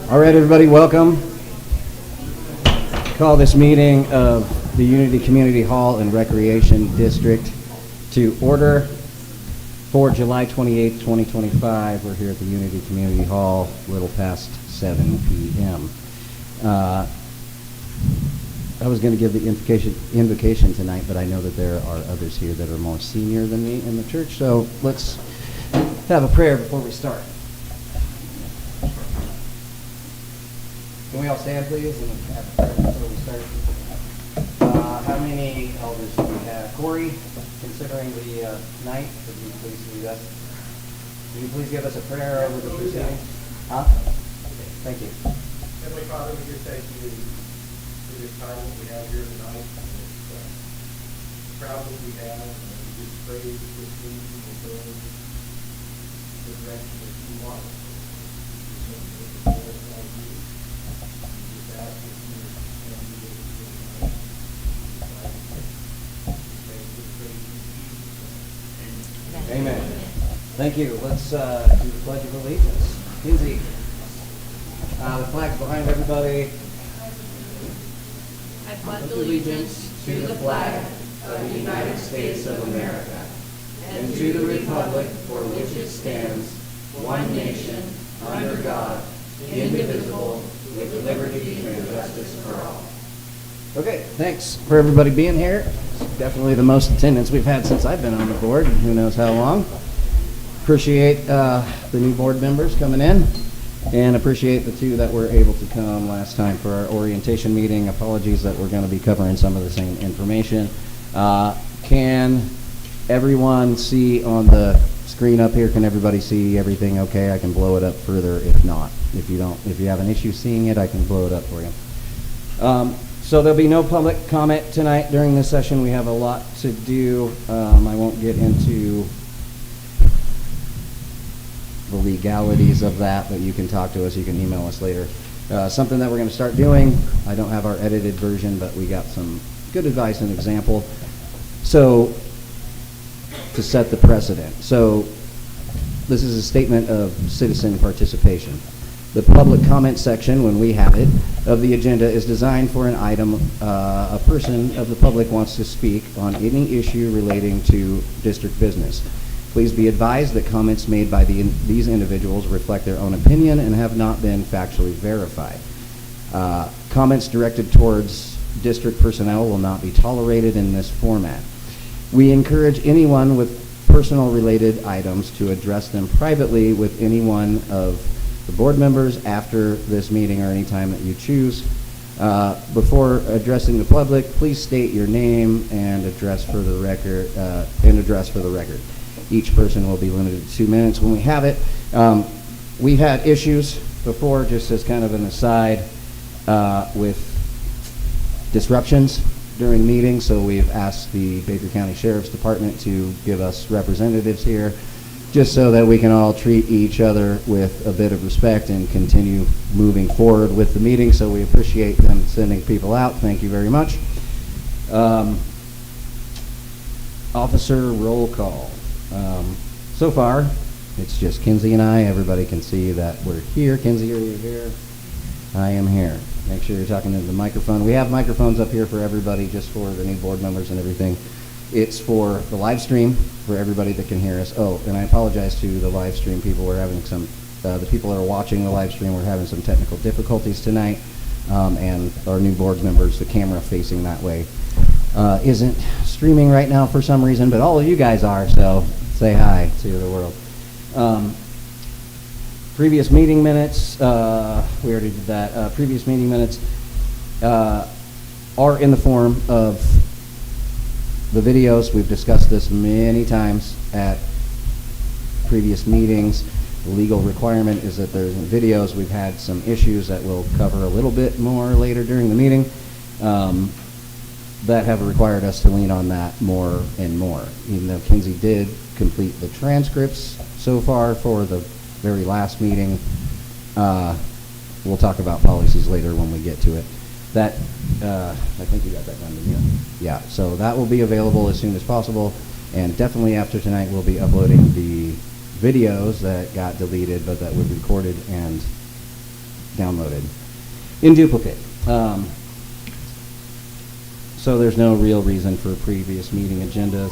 All right, everybody, welcome. Call this meeting of the Unity Community Hall and Recreation District to order for July 28th, 2025. We're here at the Unity Community Hall, a little past 7 p.m. I was going to give the invocation tonight, but I know that there are others here that are more senior than me in the church, so let's have a prayer before we start. Can we all stand, please, and have a prayer before we start? How many elders do we have? Corey, considering the night, would you please lead us? Will you please give us a prayer over the proceedings? Huh? Thank you. Heavenly Father, we just thank you for this time that we have here tonight, and this crowd that we have, and we just pray that this meeting will go in the direction that you want us to. Amen. Thank you. Let's do the Pledge of Allegiance. Kinsey, the flag's behind everybody. I pledge allegiance to the flag of the United States of America and to the republic for which it stands, one nation, under God, indivisible, with liberty and justice for all. Okay, thanks for everybody being here. It's definitely the most attendance we've had since I've been on the board, who knows how long. Appreciate the new board members coming in, and appreciate the two that were able to come last time for our orientation meeting. Apologies that we're going to be covering some of the same information. Can everyone see on the screen up here? Can everybody see everything okay? I can blow it up further if not. If you have an issue seeing it, I can blow it up for you. So there'll be no public comment tonight during this session. We have a lot to do. I won't get into the legalities of that, but you can talk to us. You can email us later. Something that we're going to start doing. I don't have our edited version, but we got some good advice and example. So to set the precedent. So this is a statement of citizen participation. The public comment section, when we have it, of the agenda is designed for an item a person of the public wants to speak on any issue relating to district business. Please be advised that comments made by these individuals reflect their own opinion and have not been factually verified. Comments directed towards district personnel will not be tolerated in this format. We encourage anyone with personal related items to address them privately with any one of the board members after this meeting or any time that you choose. Before addressing the public, please state your name and address for the record. Each person will be limited to 2 minutes when we have it. We've had issues before, just as kind of an aside, with disruptions during meetings, so we've asked the Baker County Sheriff's Department to give us representatives here, just so that we can all treat each other with a bit of respect and continue moving forward with the meeting. So we appreciate them sending people out. Thank you very much. Officer roll call. So far, it's just Kinsey and I. Everybody can see that we're here. Kinsey, are you here? I am here. Make sure you're talking into the microphone. We have microphones up here for everybody, just for the new board members and everything. It's for the live stream, for everybody that can hear us. Oh, and I apologize to the live stream people. We're having some, the people that are watching the live stream, we're having some technical difficulties tonight. And our new board members, the camera facing that way, isn't streaming right now for some reason, but all of you guys are, so say hi to the world. Previous meeting minutes, we already did that. Previous meeting minutes are in the form of the videos. We've discussed this many times at previous meetings. The legal requirement is that there's videos. We've had some issues that we'll cover a little bit more later during the meeting that have required us to lean on that more and more. Even though Kinsey did complete the transcripts so far for the very last meeting, we'll talk about policies later when we get to it. That, I think you got that done, didn't you? Yeah, so that will be available as soon as possible, and definitely after tonight we'll be uploading the videos that got deleted but that were recorded and downloaded in duplicate. So there's no real reason for previous meeting agendas,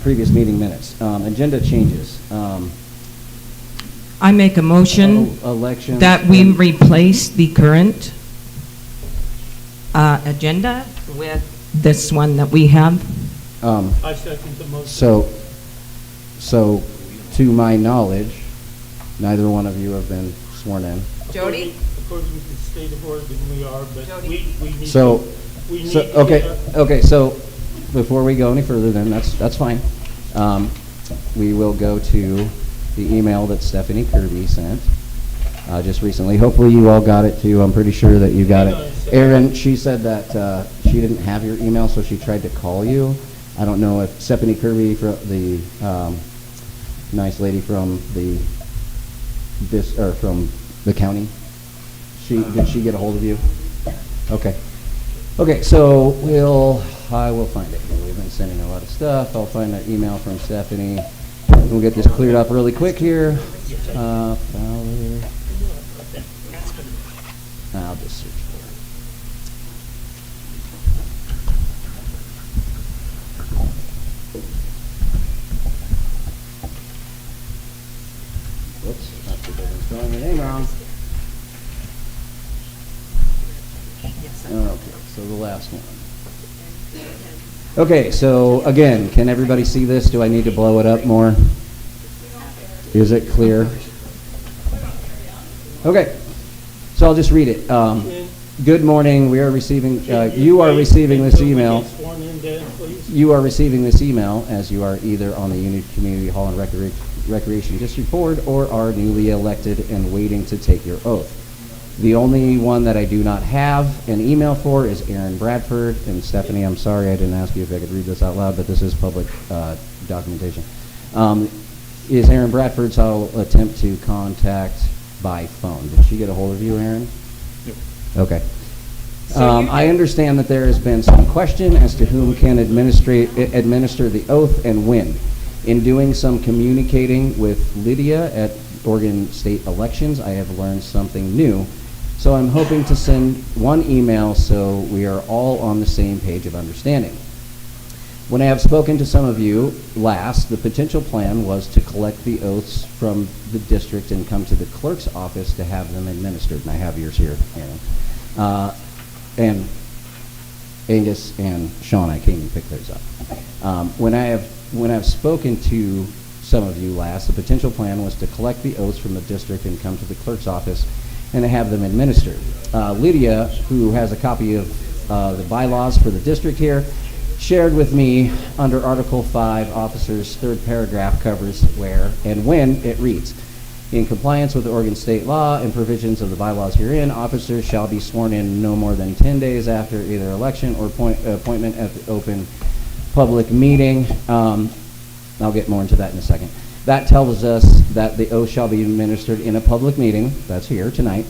previous meeting minutes. Agenda changes. I make a motion Elections that we replace the current agenda with this one that we have. I second the motion. So to my knowledge, neither one of you have been sworn in. Jody? According to the state of Oregon, we are, but Jody. we need So, to, we need so to, okay, so before we go any further, then that's fine. We will go to the email that Stephanie Kirby sent just recently. Hopefully you all got it too. I'm pretty sure that you got it. Arron, she said that she didn't have your email, so she tried to call you. I don't know if Stephanie Kirby, the nice lady from from the county, did she get a hold of you? Okay, so I will find it. We've been sending a lot of stuff. I'll find that email from Stephanie. We'll get this cleared up really quick here. Fowler. I'll just search for it. Whoops, that's because I'm spelling the name wrong. Okay, so the last one. Okay, so again, can everybody see this? Do I need to blow it up more? Is it clear? Okay, so I'll just read it. Good morning. We are receiving. You are receiving this email. You are receiving this email as you are either on the Union Community Hall and Recreation District Board or are newly elected and waiting to take your oath. The only one that I do not have an email for is Arron Bradford. And Stephanie, I'm sorry I didn't ask you if I could read this out loud, but this is public documentation. Is Arron Bradford, so I'll attempt to contact by phone. Did she get a hold of you, Arron? Yep. Okay. I understand that there has been some question as to whom can administer the oath and when. In doing some communicating with Lydia at Oregon State Elections, I have learned something new. So I'm hoping to send one email so we are all on the same page of understanding. When I have spoken to some of you last, the potential plan was to collect the oaths from the district and come to the clerk's office to have them administered. And I have yours here, Arron. And Angus and Shawna, I came and picked those up. When I've spoken to some of you last, the potential plan was to collect the oaths from the district and come to the clerk's office and have them administered. Lydia, who has a copy of the bylaws for the district here, shared with me under Article 5, Officers, third paragraph covers where and when it reads, in compliance with the Oregon state law and provisions of the bylaws herein, officers shall be sworn in no more than 10 days after either election or appointment at the open public meeting. I'll get more into that in a second. That tells us that the oath shall be administered in a public meeting. That's here tonight.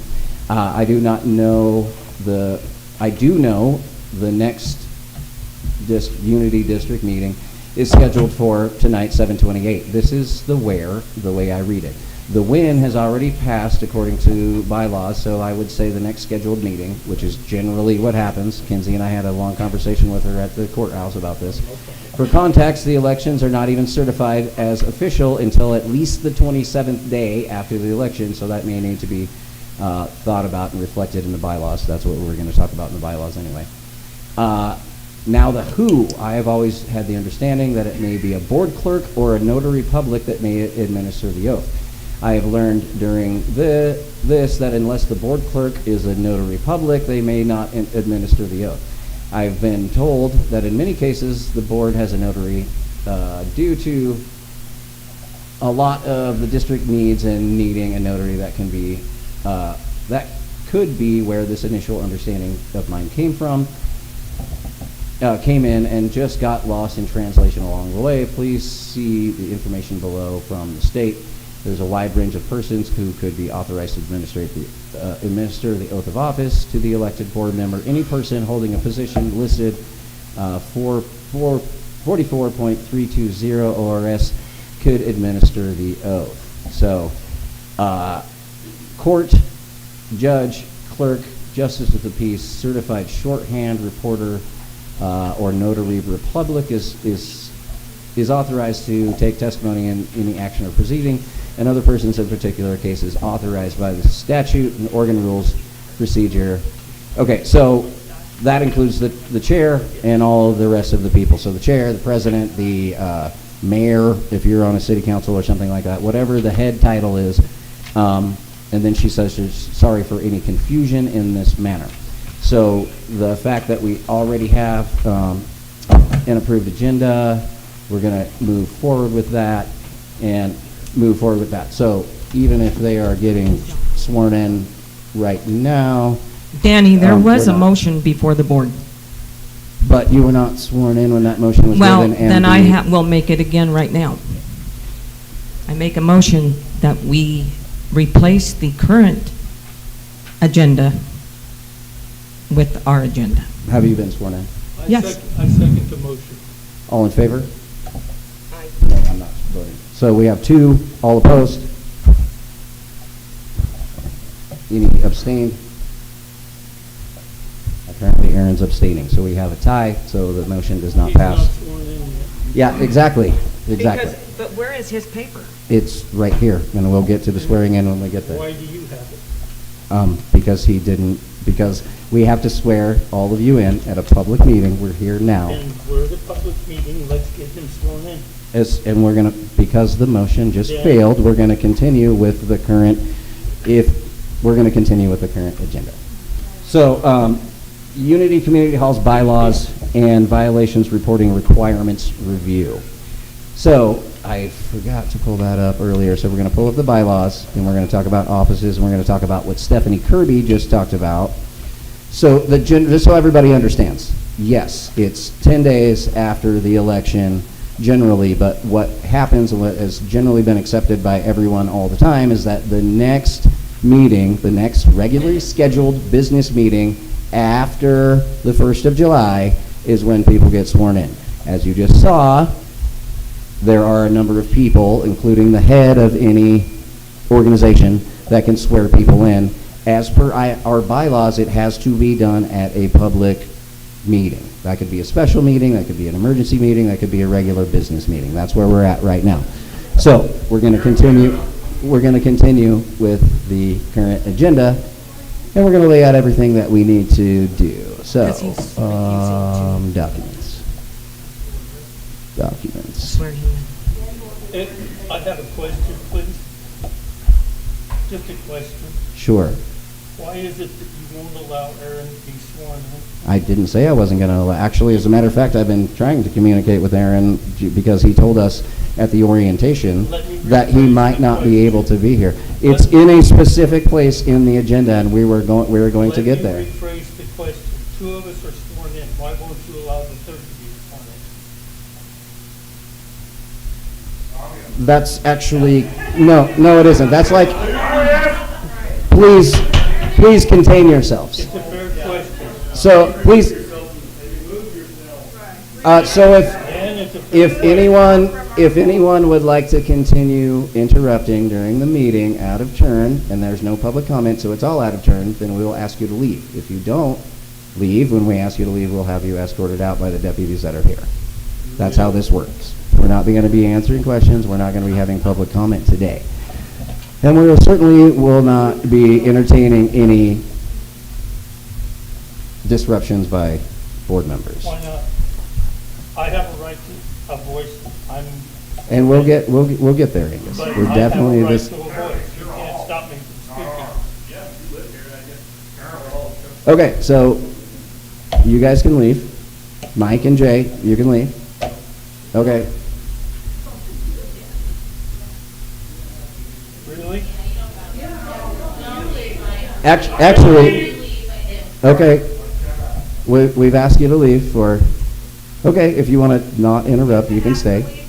I do know the next Unity District meeting is scheduled for tonight, 7/28. This is the way I read it. The when has already passed according to bylaws, so I would say the next scheduled meeting, which is generally what happens. Kinsey and I had a long conversation with her at the courthouse about this. For context, the elections are not even certified as official until at least the 27th day after the election, so that may need to be thought about and reflected in the bylaws. That's what we're going to talk about in the bylaws anyway. Now the who, I have always had the understanding that it may be a board clerk or a notary public that may administer the oath. I have learned during this that unless the board clerk is a notary public, they may not administer the oath. I've been told that in many cases the board has a notary due to a lot of the district needs and needing a notary that can be, that could be where this initial understanding of mine came in and just got lost in translation along the way. Please see the information below from the state. There's a wide range of persons who could be authorized to administer the oath of office to the elected board member. Any person holding a position listed 44.320 ORS could administer the oath. So, court, judge, clerk, justice of the peace, certified shorthand reporter, or notary republic is authorized to take testimony in any action or proceeding, and other persons in particular cases authorized by the statute and Oregon rules procedure. Okay, so that includes the chair and all of the rest of the people. So the chair, the president, the mayor, if you're on a city council or something like that, whatever the head title is. And then she says she's sorry for any confusion in this manner. So the fact that we already have an approved agenda, we're going to move forward with that and move forward with that. So even if they are getting sworn in right now. Danny, there was we're a not. motion before the board. But you were not sworn in when that motion was Well, given. And then I will make it again right now. I make a motion that we replace the current agenda with our agenda. Have you been sworn in? Yes. I second the motion. All in favor? No, I'm not voting. So we have 2, all opposed. Any abstained? Apparently Aaron's abstaining, so we have a tie, so the motion does not He's not pass. sworn in yet. Yeah, exactly. But where is his paper? It's right here, and we'll get to the swearing in when we get there. Why do you have it? Because we have to swear all of you in at a public meeting. We're here now. And we're at a public meeting, let's get him sworn in. And we're going to, because the motion just Yeah. failed, we're going to continue with the current, agenda. So, Unity Community Hall's bylaws and violations reporting requirements review. So, I forgot to pull that up earlier, so we're going to pull up the bylaws, and we're going to talk about offices, and we're going to talk about what Stephanie Kirby just talked about. So, just so everybody understands, yes, it's 10 days after the election, generally, but what happens and what has generally been accepted by everyone all the time is that the next meeting, the next regularly scheduled business meeting after the 1st of July is when people get sworn in. As you just saw, there are a number of people, including the head of any organization, that can swear people in. As per our bylaws, it has to be done at a public meeting. That could be a special meeting, that could be an emergency meeting, that could be a regular business meeting. That's where we're at right now. So we're going to continue with the current agenda, and we're going to lay out everything that we need to do. So, Because he's refusing documents. Swear him in. I have a question, please. Just a question. Sure. Why is it that you won't allow Arron to be sworn in? I didn't say I wasn't going to. Actually, as a matter of fact, I've been trying to communicate with Arron because he told us at the orientation that he might not be able to be here. It's in a specific place in the agenda, and we were going to get there. Let me rephrase the question. Two of us are sworn in. Why won't you allow the third to be sworn in? That's actually, no, it isn't. That's like, please contain yourselves. It's a fair question. So please, so And it's a fair if anyone would like to continue interrupting during the meeting out of turn, and there's no public comment, so it's all out of turn, then we will ask you to leave. If you don't leave, when we ask you to leave, we'll have you escorted out by the deputies that are here. That's how this works. We're not going to be answering questions. We're not going to be having public comment today. And we certainly will not be entertaining any disruptions by board members. Why not? I have a right to a voice. And we'll get there, Angus. But We're I definitely have a right this. to a voice. You can't stop me from speaking. Okay, so you guys can leave. Mike and Jay, you can leave. Okay. Really? Actually, okay. We've asked you to leave for. Okay, if you want to not interrupt, you can stay.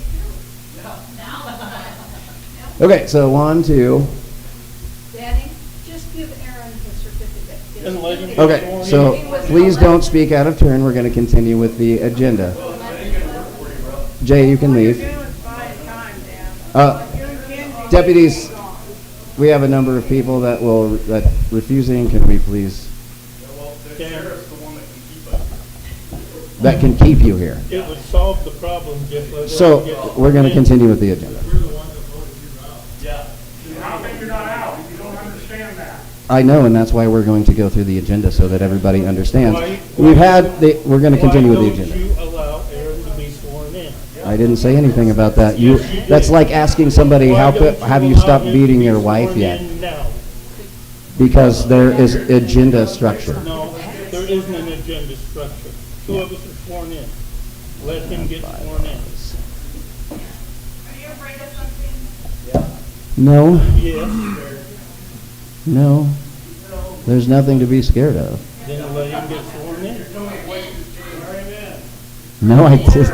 Okay, so 1, 2. Danny, just give Arron his certificate. And let him get Okay, sworn so in. please don't speak out of turn. We're going to continue with the agenda. Jay, you can leave. Deputies, we have a number of people that refusing. Can we please? That can keep you here. It would solve the problem just let So we're going to continue with the agenda. How come you're not out? You don't understand that. I know, and that's why we're going to go through the agenda so that everybody understands. Why- We're going to continue with the Why agenda. don't you allow Arron to be sworn in? I didn't say anything about that. Yes, you did. That's like asking somebody, Why don't have you allow stopped him to beating be your wife sworn yet? in now? Because there is agenda structure. No, there isn't an agenda structure. Two of us are sworn in. Let him get sworn in. No, Yes, no. There's nothing to be scared of. then let him get sworn in. No, I just.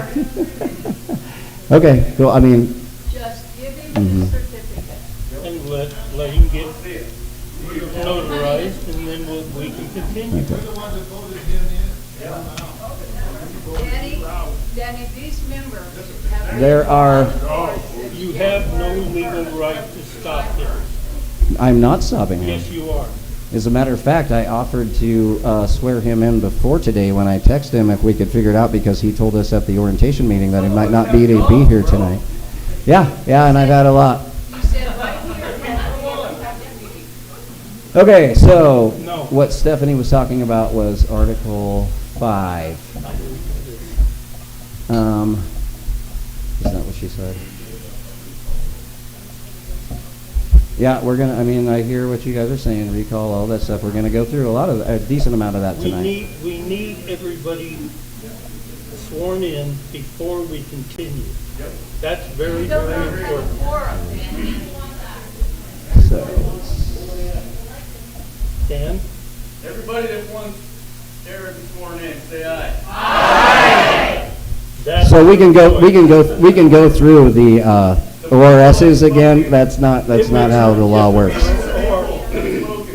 Okay, well, I mean, Just give him his certificate. And let him get notarized, and then we can continue. Danny, these members have. there are, You have no legal right to stop him. I'm not stopping him. Yes, you are. As a matter of fact, I offered to swear him in before today when I texted him if we could figure it out because he told us at the orientation meeting that he might not be here tonight. Yeah, and I've had a lot. You said right here. Okay, so No. what Stephanie was talking about was Article 5. Isn't that what she said? Yeah, I hear what you guys are saying, recall, all that stuff. We're gonna go through a decent amount of that tonight. We need everybody sworn in before we continue. That's very, very important. So, Dan? Everybody that wants Arron sworn in, say aye. That's so we can go through the ORSs again. That's not how the law works.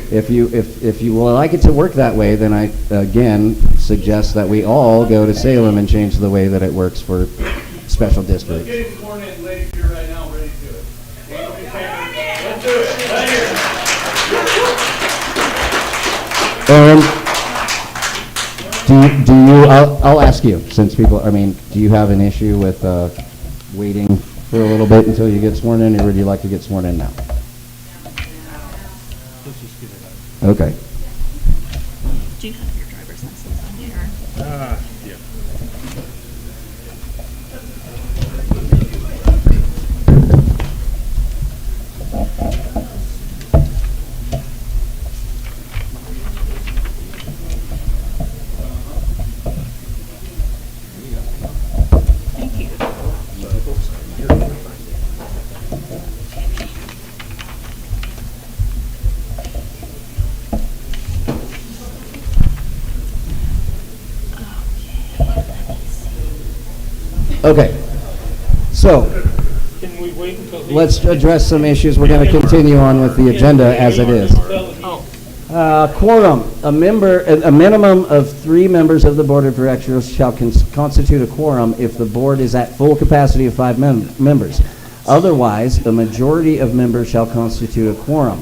If you would like it to work that way, then I again suggest that we all go to Salem and change the way that it works for special Let's districts. get him sworn in, ladies, here right now, ready to do it. Let's do it, right here. Do you? I'll ask you, since people. Do you have an issue with waiting for a little bit until you get sworn in, or would you like to get sworn in now? Okay. Do you have your driver's license on you? Or? Okay. So, Can we wait until he... let's address some issues. We're going to continue on with the agenda as it is. Quorum. A minimum of 3 members of the Board of Directors shall constitute a quorum if the board is at full capacity of 5 members. Otherwise, a majority of members shall constitute a quorum.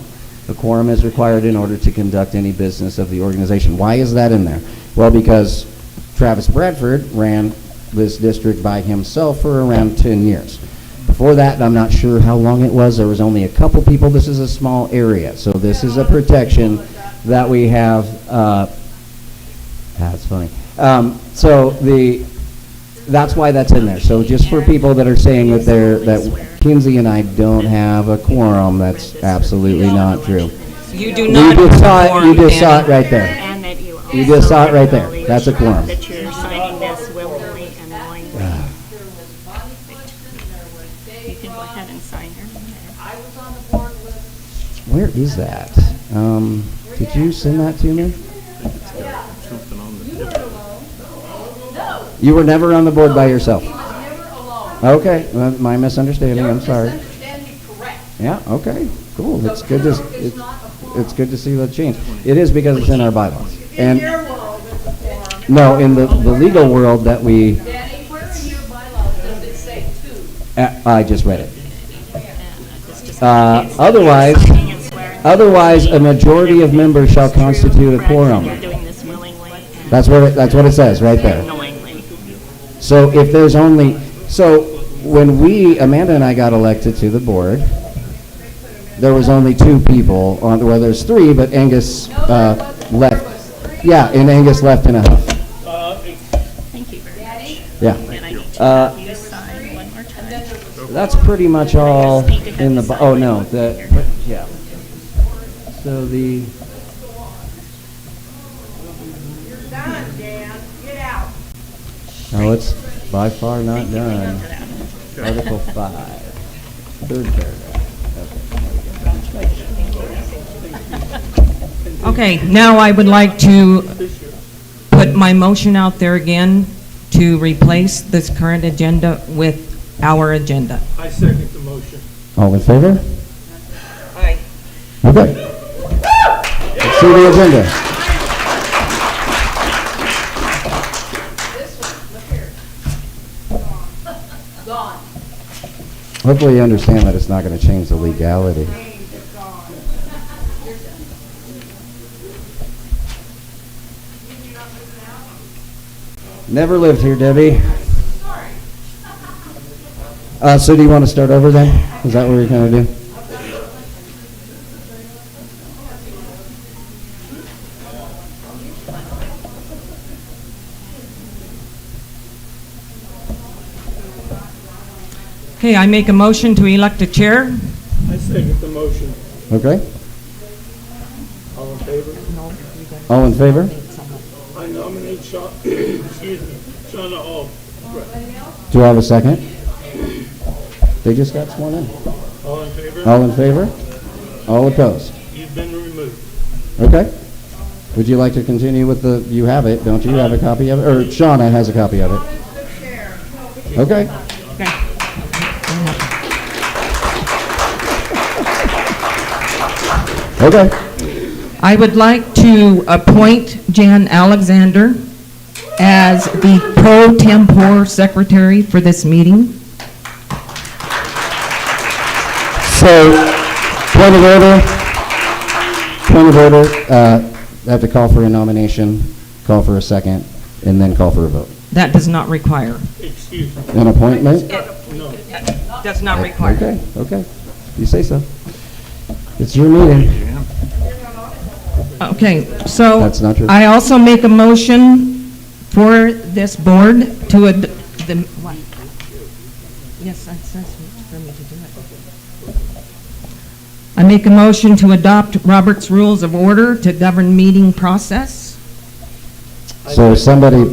A quorum is required in order to conduct any business of the organization. Why is that in there? Well, because Travis Bradford ran this district by himself for around 10 years. Before that, I'm not sure how long it was. There was only a couple people. This is a small area, so this is a protection that we have. That's funny. That's why that's in there. So just for people that are saying that Kinsey and I don't have a quorum, that's absolutely not true. You do not have a quorum, You just saw it Danny. right there. And that you also You just saw it right there. acknowledge That's a quorum. that you're signing this willingly and knowingly. There was Bonnie Clifton, there was You Dave can go Ross. ahead and sign your name there. I was on the board with, Where is that? Did you send that to me? you were alone. No, You were never on the board by yourself. he was never alone. Okay, well, my misunderstanding. I'm sorry. Your misunderstanding correct. Yeah. Okay. Cool. So It's good quorum to is not a quorum. it's good to see that change. It is because it's in our bylaws. In And your world, it's a quorum. no, in the legal world that we, Danny, where in your bylaws does it say 2? I just read it. It's just that you're Otherwise, signing and swearing. otherwise, a majority of members shall constitute a Correct, and quorum. You're doing this willingly and That's what it says right there. knowingly. So if there's only, when Amanda and I got elected to the board, there was only 2 people on, well, there's 3, but Angus left. Yeah, and Angus left in a huff. Thank you very much. Yeah. And I need to have you sign one more time. That's pretty much all in the, oh, no, yeah. So the, You're done, Dan. Get out. no, it's by far not done. Article 5, 3rd paragraph. Okay, now I would like to put my motion out there again to replace this current agenda with our agenda. I second the motion. All in favor? Aye. Okay. Let's see the agenda. This one, look here. Gone. Hopefully you understand that it's not going to change the legality. Change is gone. You're done. Did you not move it out? Never lived here, Debbie. Sorry. So do you want to start over then? Is that what we're going to do? Okay, I make a motion to elect a chair. I second the motion. Okay. All in favor? All in favor? I nominate Shawna Hall. Do I have a second? They just got sworn in. All in favor? All in favor? All opposed? You've been removed. Okay. Would you like to continue with you have it, don't you? You have a copy of it? Or Shawna has a copy of it. Okay. Okay. I would like to appoint Jan Alexander as the pro tempore secretary for this meeting. So, point of order. I have to call for a nomination, call for a second, and then call for a vote. That does not require. Excuse me. An appointment? No. Does not require. Okay. You say so. It's your meeting. Okay, so That's not true. I also make a motion for this board to what? Yes, that says for me to do it. I make a motion to adopt Robert's Rules of Order to govern meeting process. So somebody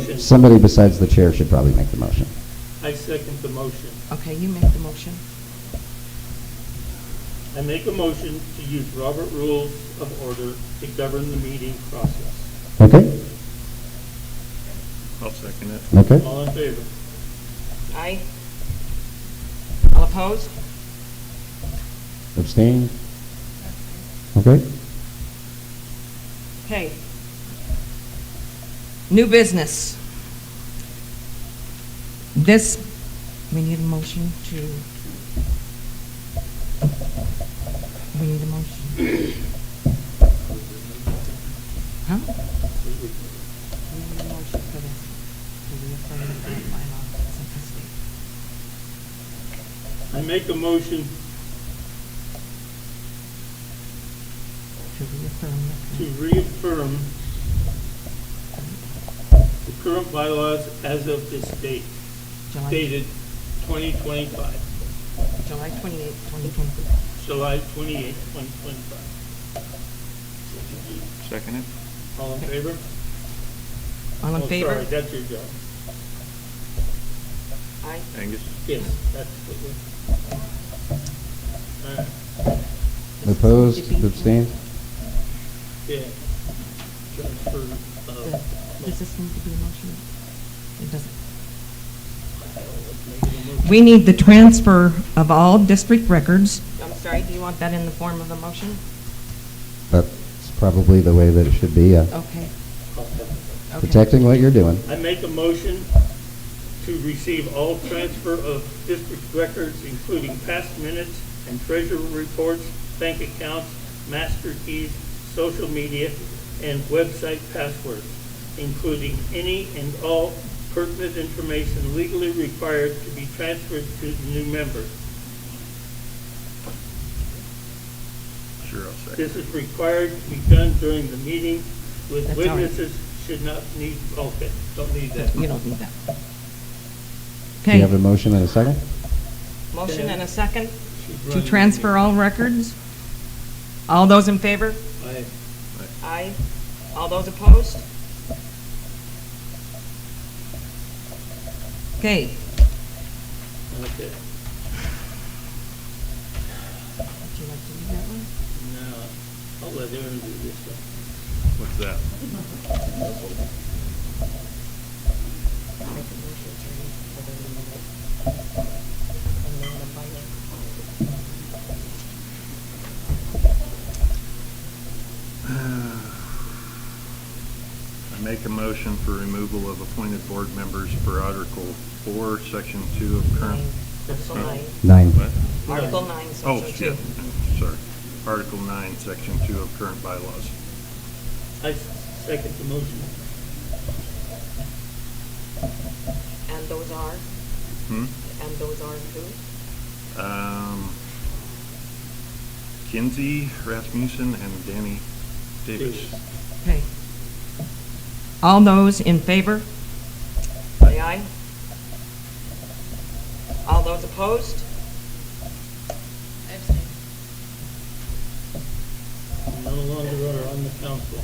besides the chair should probably make the motion. I second the motion. Okay, you make the motion. I make a motion to use Robert Rules of Order to govern the meeting process. Okay? I'll second it. Okay? All in favor? Aye. All opposed? Abstain? Okay. Okay. New business. This, we need a motion to, we need a motion. Huh? We need a motion for this, to reaffirm the current bylaws of the state. I make a motion To reaffirm to the reaffirm the current bylaws as of this date, July, dated 2025, July 28, 2024. July 28, 2025. Second it. All in favor? All in Oh, favor? sorry, that's your job. Aye. Angus? Yes, that's what we're... Opposed? Abstained? Yeah. Transfer, Does this need to be a motion? It doesn't. make it a motion. We need the transfer of all district records. I'm sorry, do you want that in the form of a motion? That's probably the way that it should be, yeah. Okay. Okay. Protecting what you're doing. I make a motion to receive all transfer of district records, including past minutes and treasurer reports, bank accounts, master keys, social media, and website passwords, including any and all pertinent information legally required to be transferred to the new members. Sure, I'll second. This is required to be done during the meeting with That's all right. witnesses should not need, okay, don't need that. You don't need that. Do you have a Okay, motion and a second? motion and a second She's to running the transfer meeting. all records. All those in favor? Aye. Aye. All those opposed? Okay. Okay. Would you like to do that one? No, I'll let Aaron do this one. What's that? Make a motion to read for the minute. And then the final. I make a motion for removal of appointed board members per Article 4, Section 2 of current... Article Huh? 9. 9. What? Article 9, Oh, Section 2. shit. Sorry. Article 9, Section 2 of current bylaws. I second the motion. And those are? Hmm? And those are who? Kinsey, Rasmussen, and Danny Davis. Okay. All those in favor? Say aye. All those opposed? You no longer are on the council.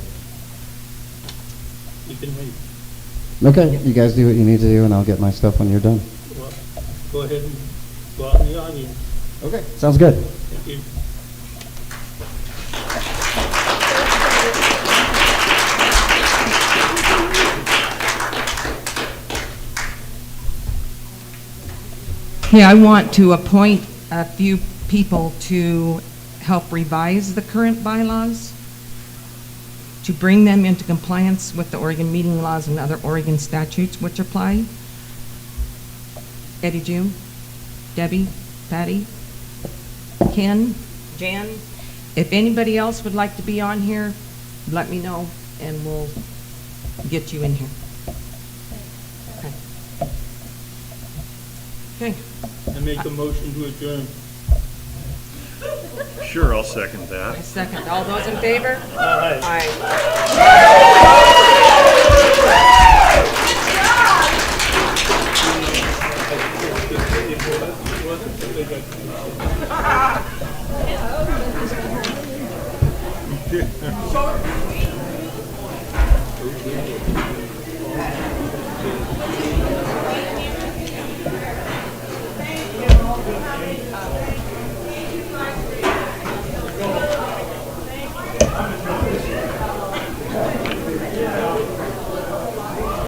You can leave. Okay, you guys do what you need to do, and I'll get my stuff when you're done. Well, go ahead and go out in the audience. Okay. Sounds good. Thank you. Yeah, I want to appoint a few people to help revise the current bylaws, to bring them into compliance with the Oregon meeting laws and other Oregon statutes which apply. Eddie, June, Debbie, Patty, Ken, Jan. If anybody else would like to be on here, let me know and we'll get you in here. Okay. Okay. I make a motion to adjourn. Sure, I'll second I that. second. All those in favor? Aye. Aye. It wasn't